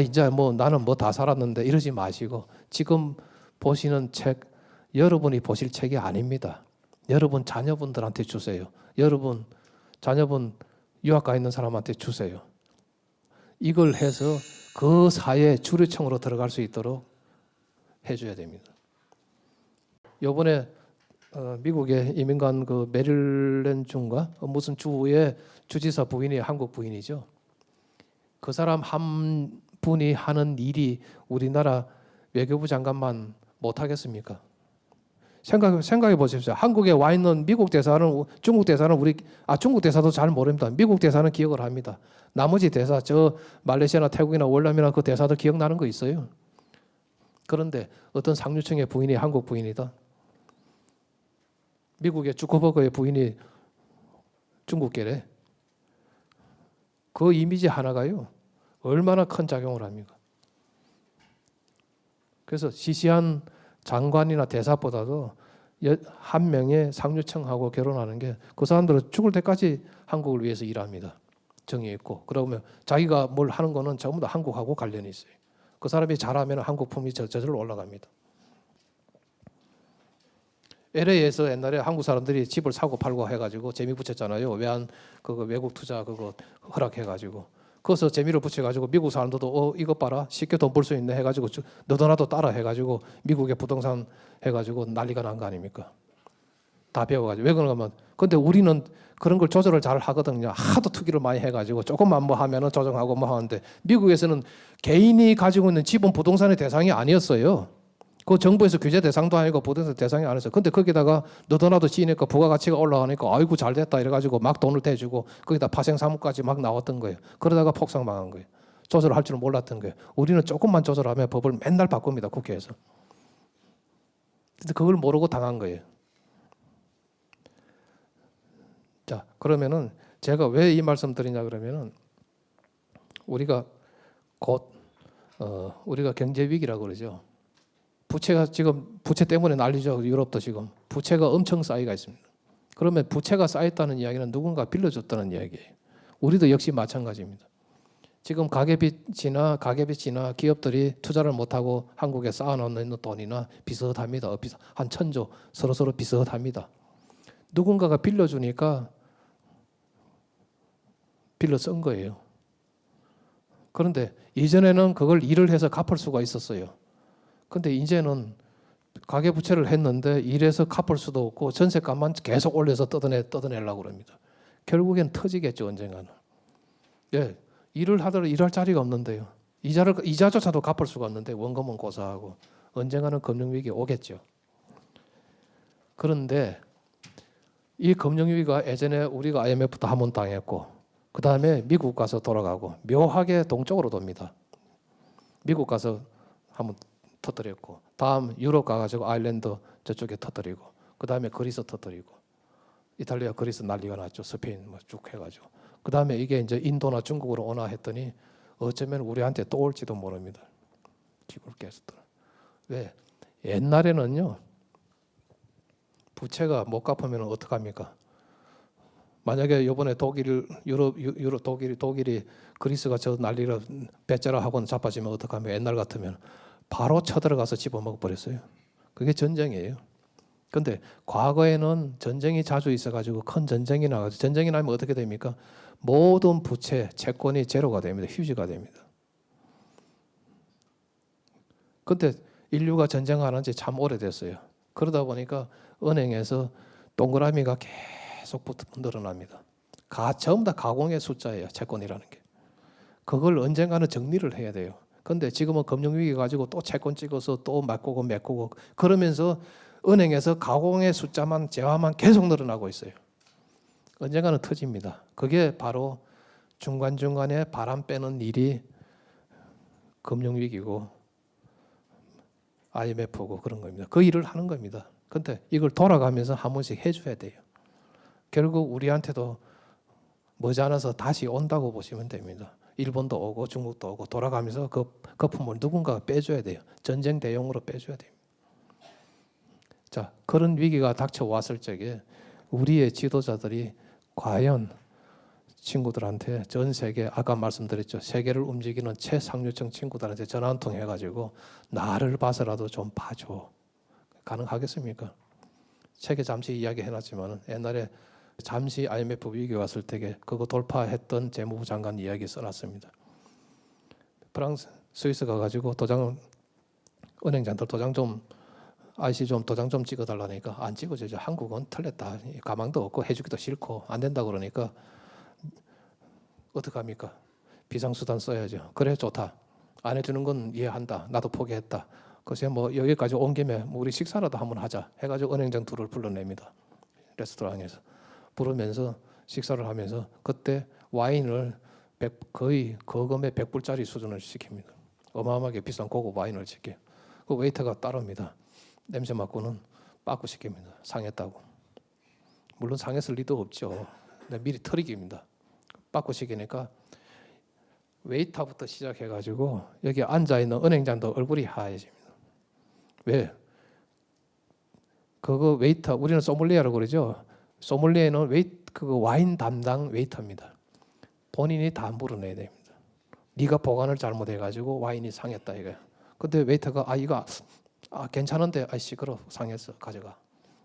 [SPEAKER 1] 이제 뭐 나는 뭐 다 살았는데 이러지 마시고 지금 보시는 책 여러분이 보실 책이 아닙니다. 여러분 자녀분들한테 주세요. 여러분 자녀분 유학 가 있는 사람한테 주세요. 이걸 해서 그 사회 주류층으로 들어갈 수 있도록 해줘야 됩니다. 이번에 미국의 이민간 그 메릴랜드주인가 무슨 주의 주지사 부인이 한국 부인이죠. 그 사람 한 분이 하는 일이 우리나라 외교부 장관만 못하겠습니까? 생각해 보십시오. 한국에 와 있는 미국 대사는 중국 대사는 중국 대사도 잘 모릅니다. 미국 대사는 기억을 합니다. 나머지 대사 저 말레이시아나 태국이나 월남이나 그 대사들 기억나는 거 있어요. 그런데 어떤 상류층의 부인이 한국 부인이다. 미국의 주커버거의 부인이 중국계래. 그 이미지 하나가요. 얼마나 큰 작용을 합니까? 그래서 시시한 장관이나 대사보다도 한 명의 상류층하고 결혼하는 게 그 사람들은 죽을 때까지 한국을 위해서 일합니다. 정이 있고. 그러면 자기가 뭘 하는 거는 전부 다 한국하고 관련이 있어요. 그 사람이 잘하면 한국 품이 저절로 올라갑니다. LA에서 옛날에 한국 사람들이 집을 사고 팔고 해가지고 재미 붙였잖아요. 외국 투자 그거 허락해가지고. 거기서 재미를 붙여가지고 미국 사람들도 이것 봐라 쉽게 돈 벌 수 있네 해가지고 너도 나도 따라 해가지고 미국의 부동산 해가지고 난리가 난 거 아닙니까? 다 배워가지고. 왜 그런가 하면 근데 우리는 그런 걸 조절을 잘 하거든요. 하도 투기를 많이 해가지고 조금만 뭐 하면은 조정하고 뭐 하는데 미국에서는 개인이 가지고 있는 집은 부동산의 대상이 아니었어요. 그 정부에서 규제 대상도 아니고 부동산 대상이 아니었어요. 근데 거기다가 너도 나도 지니까 부가가치가 올라가니까 아이고 잘 됐다 이래가지고 막 돈을 대주고 거기다 파생사무까지 막 나왔던 거예요. 그러다가 폭삭 망한 거예요. 조절을 할 줄은 몰랐던 거예요. 우리는 조금만 조절하면 법을 맨날 바꿉니다. 국회에서. 근데 그걸 모르고 당한 거예요. 자, 그러면은 제가 왜 이 말씀 드리냐 그러면은 우리가 곧 우리가 경제 위기라고 그러죠. 부채가 지금 부채 때문에 난리죠. 유럽도 지금 부채가 엄청 쌓이가 있습니다. 그러면 부채가 쌓였다는 이야기는 누군가 빌려줬다는 이야기예요. 우리도 역시 마찬가지입니다. 지금 가계빚이나 기업들이 투자를 못하고 한국에 쌓아놓는 돈이나 비슷합니다. 한 1,000조 서로 비슷합니다. 누군가가 빌려주니까 빌려 쓴 거예요. 그런데 이전에는 그걸 일을 해서 갚을 수가 있었어요. 근데 이제는 가계부채를 했는데 일해서 갚을 수도 없고 전세값만 계속 올려서 뜯어내려고 그럽니다. 결국엔 터지겠죠, 언젠가는. 예, 일을 하더라도 일할 자리가 없는데요. 이자조차도 갚을 수가 없는데 원금은 고사하고 언젠가는 금융위기 오겠죠. 그런데 이 금융위기가 예전에 우리가 IMF도 한 번 당했고 그 다음에 미국 가서 돌아가고 묘하게 동쪽으로 돕니다. 미국 가서 한번 터뜨렸고 다음 유럽 가가지고 아일랜드 저쪽에 터뜨리고 그 다음에 그리스 터뜨리고 이탈리아 그리스 난리가 났죠. 스페인 뭐 쭉 해가지고 그 다음에 이게 이제 인도나 중국으로 오나 했더니 어쩌면 우리한테 또 올지도 모릅니다. 기굴 깨졌더라. 왜? 옛날에는요 부채가 못 갚으면 어떡합니까? 만약에 이번에 독일이 그리스가 저 난리를 배째라 하고는 자빠지면 어떡하면 옛날 같으면 바로 쳐들어가서 집어먹어 버렸어요. 그게 전쟁이에요. 근데 과거에는 전쟁이 자주 있어가지고 큰 전쟁이 나가지고 전쟁이 나면 어떻게 됩니까? 모든 부채, 채권이 제로가 됩니다. 휴지가 됩니다. 근데 인류가 전쟁하는 지 참 오래됐어요. 그러다 보니까 은행에서 동그라미가 계속 늘어납니다. 전부 다 가공의 숫자예요. 채권이라는 게. 그걸 언젠가는 정리를 해야 돼요. 근데 지금은 금융위기 가지고 또 채권 찍어서 또 메꾸고 그러면서 은행에서 가공의 숫자만 재화만 계속 늘어나고 있어요. 언젠가는 터집니다. 그게 바로 중간중간에 바람 빼는 일이 금융위기고 IMF고 그런 겁니다. 그 일을 하는 겁니다. 근데 이걸 돌아가면서 한 번씩 해줘야 돼요. 결국 우리한테도 머지않아서 다시 온다고 보시면 됩니다. 일본도 오고 중국도 오고 돌아가면서 그 거품을 누군가가 빼줘야 돼요. 전쟁 대용으로 빼줘야 돼요. 자, 그런 위기가 닥쳐왔을 적에 우리의 지도자들이 과연 친구들한테 전 세계 아까 말씀드렸죠. 세계를 움직이는 최상류층 친구들한테 전화 한 통 해가지고 나를 봐서라도 좀 봐줘. 가능하겠습니까? 책에 잠시 이야기해놨지만 옛날에 잠시 IMF 위기 왔을 때 그거 돌파했던 재무부 장관 이야기 써놨습니다. 프랑스, 스위스 가가지고 은행장들 IC 도장 좀 찍어달라니까 안 찍어주죠. 한국은 틀렸다. 가망도 없고 해주기도 싫고 안 된다 그러니까 어떡합니까? 비상수단 써야죠. 그래 좋다. 안 해주는 건 이해한다. 나도 포기했다. 그래서 뭐 여기까지 온 김에 우리 식사라도 한번 하자 해가지고 은행장 둘을 불러냅니다. 레스토랑에서 부르면서 식사를 하면서 그때 와인을 거의 거금의 100불짜리 수준을 시킵니다. 어마어마하게 비싼 고급 와인을 시켜요. 그 웨이터가 따릅니다. 냄새 맡고는 빠꾸 시킵니다. 상했다고. 물론 상했을 리도 없죠. 미리 털이깁니다. 빠꾸 시키니까 웨이터부터 시작해가지고 여기 앉아있는 은행장도 얼굴이 하얘집니다. 왜? 그거 웨이터, 우리는 소믈리에라고 그러죠. 소믈리에는 그 와인 담당 웨이터입니다. 본인이 다 물어내야 됩니다. 네가 보관을 잘못해가지고 와인이 상했다 이거야. 근데 웨이터가 이거 괜찮은데 시끄러 상했어 가져가.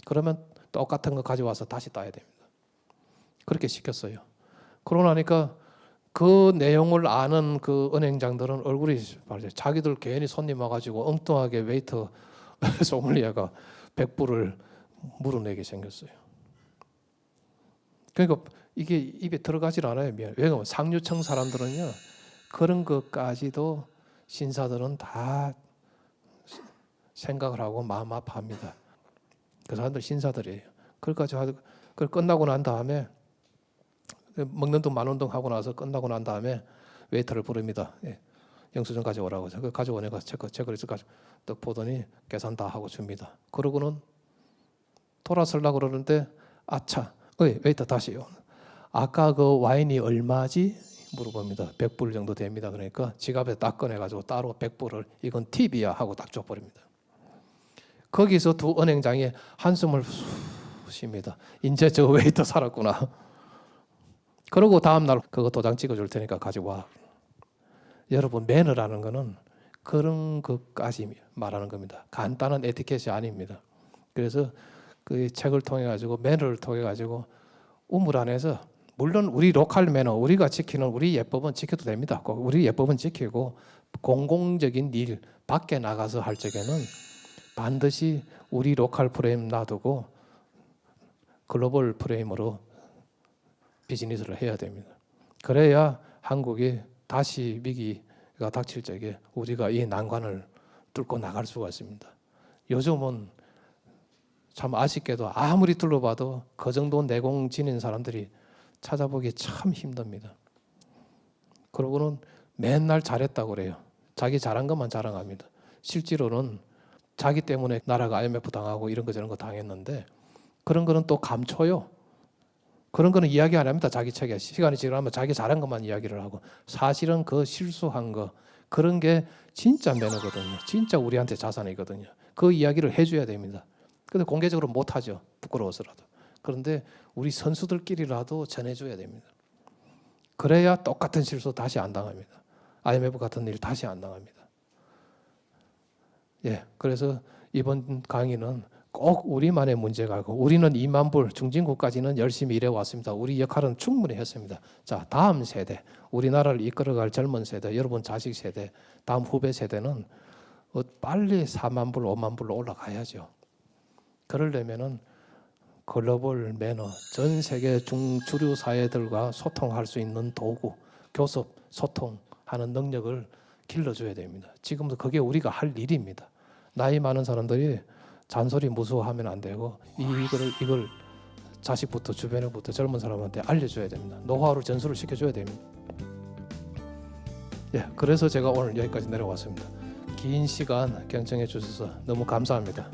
[SPEAKER 1] 그러면 똑같은 거 가져와서 다시 따야 됩니다. 그렇게 시켰어요. 그러고 나니까 그 내용을 아는 그 은행장들은 얼굴이 자기들 괜히 손님 와가지고 엉뚱하게 웨이터 소믈리에가 100불을 물어내게 생겼어요. 그러니까 이게 입에 들어가질 않아요. 왜냐하면 상류층 사람들은요 그런 것까지도 신사들은 다 생각을 하고 마음 아파합니다. 그 사람들 신사들이에요. 그걸 끝나고 난 다음에 먹는 돈 마는 돈 하고 나서 끝나고 난 다음에 웨이터를 부릅니다. 영수증 가져오라고 해서 그 가져오니까 체크리스트 딱 보더니 계산 다 하고 줍니다. 그러고는 돌아서려고 그러는데 아차, 웨이터 다시요. 아까 그 와인이 얼마지? 물어봅니다. 100불 정도 됩니다. 그러니까 지갑에 딱 꺼내가지고 따로 100불을 이건 팁이야 하고 딱 줘버립니다. 거기서 두 은행장이 한숨을 싶습니다. 이제 저 웨이터 살았구나. 그러고 다음 날 그거 도장 찍어줄 테니까 가지고 와. 여러분, 매너라는 거는 그런 것까지 말하는 겁니다. 간단한 에티켓이 아닙니다. 그래서 그 책을 통해 가지고 매너를 통해 가지고 우물 안에서 물론 우리 로컬 매너, 우리가 지키는 우리 예법은 지켜도 됩니다. 우리 예법은 지키고 공공적인 일 밖에 나가서 할 적에는 반드시 우리 로컬 프레임 놔두고 글로벌 프레임으로 비즈니스를 해야 됩니다. 그래야 한국이 다시 위기가 닥칠 적에 우리가 이 난관을 뚫고 나갈 수가 있습니다. 요즘은 참 아쉽게도 아무리 둘러봐도 그 정도 내공 지닌 사람들이 찾아보기 참 힘듭니다. 그러고는 맨날 잘했다고 그래요. 자기 잘한 것만 자랑합니다. 실제로는 자기 때문에 나라가 IMF 당하고 이런 거 저런 거 당했는데 그런 거는 또 감춰요. 그런 거는 이야기 안 합니다. 자기 책에. 시간이 지나면 자기 잘한 것만 이야기를 하고 사실은 그 실수한 거 그런 게 진짜 매너거든요. 진짜 우리한테 자산이거든요. 그 이야기를 해줘야 됩니다. 근데 공개적으로 못하죠. 부끄러워서라도. 그런데 우리 선수들끼리라도 전해줘야 됩니다. 그래야 똑같은 실수 다시 안 당합니다. IMF 같은 일 다시 안 당합니다. 예, 그래서 이번 강의는 꼭 우리만의 문제가 아니고 우리는 2만 불 중진국까지는 열심히 일해왔습니다. 우리 역할은 충분히 했습니다. 자, 다음 세대, 우리나라를 이끌어갈 젊은 세대, 여러분 자식 세대, 다음 후배 세대는 빨리 4만 불, 5만 불로 올라가야죠. 그러려면은 글로벌 매너, 전 세계 주류 사회들과 소통할 수 있는 도구, 교섭, 소통하는 능력을 길러줘야 됩니다. 지금도 그게 우리가 할 일입니다. 나이 많은 사람들이 잔소리 무수하면 안 되고 이걸 자식부터 주변에부터 젊은 사람한테 알려줘야 됩니다. 노하우를 전수를 시켜줘야 됩니다. 예, 그래서 제가 오늘 여기까지 내려왔습니다. 긴 시간 경청해 주셔서 너무 감사합니다.